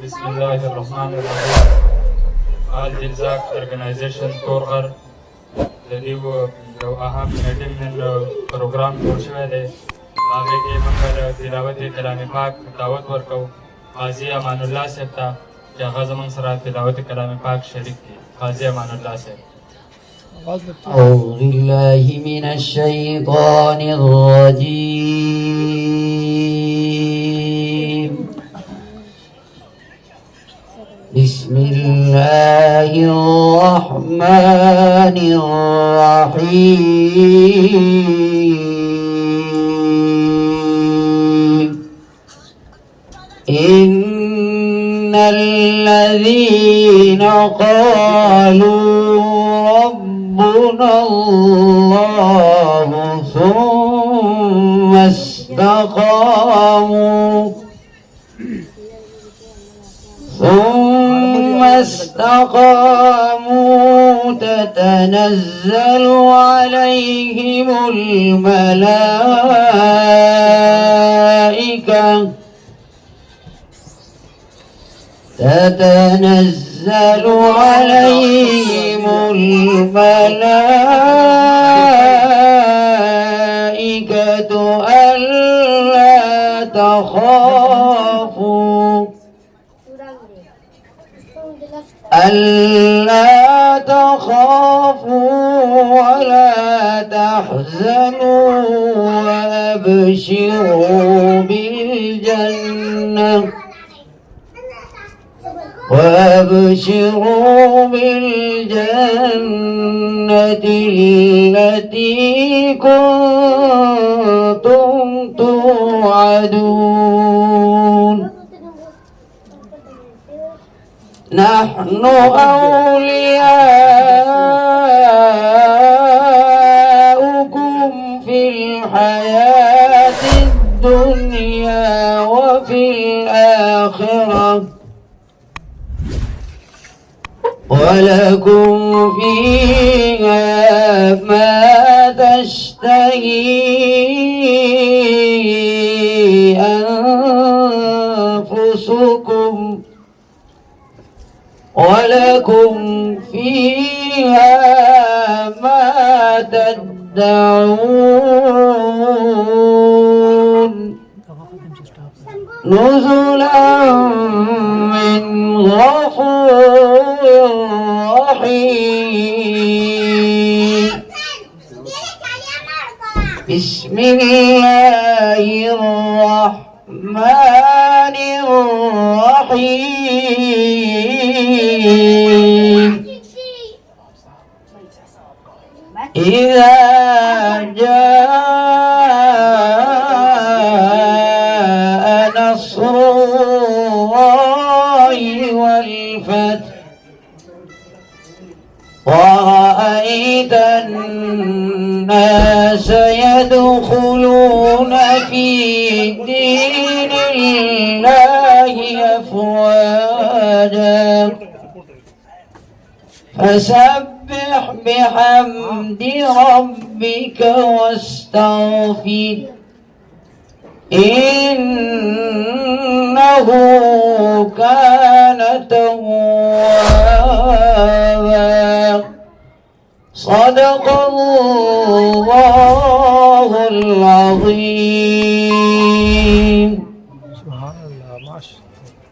بسم الله الرحمن الرحیم. آل جلزاک ارگنایزیشن تورغر د دې یو اهم میټینګ نن پروګرام جوړ شوی دی. هغې کې موږ د تلاوت کلام پاک دعوت ورکوو قاضي امان الله صاحب ته چې هغه زموږ سره تلاوت کلام پاک شریک دي. قاضي امان الله صاحب. أعوذ بالله من الشيطان الرجيم. بسم الله الرحمن الرحيم. إن الذين قالوا ربنا الله ثم استقاموا تتنزل عليهم الملائكة ألا تخافوا ولا تحزنوا وأبشروا بالجنة التي كنتم توعدون. نحن أولياؤكم في الحياة الدنيا وفي الآخرة ولكم فيها ما تشتهي أنفسكم ولكم فيها ما تدعون نزلا من غفور رحيم. بسم الله الرحمن الرحيم. إذا جاء نصر الله والفتح ورأيت الناس يدخلون في دين الله أفواجا فسبح بحمد ربك واستغفر إنه كان توابا. صدق الله العظيم.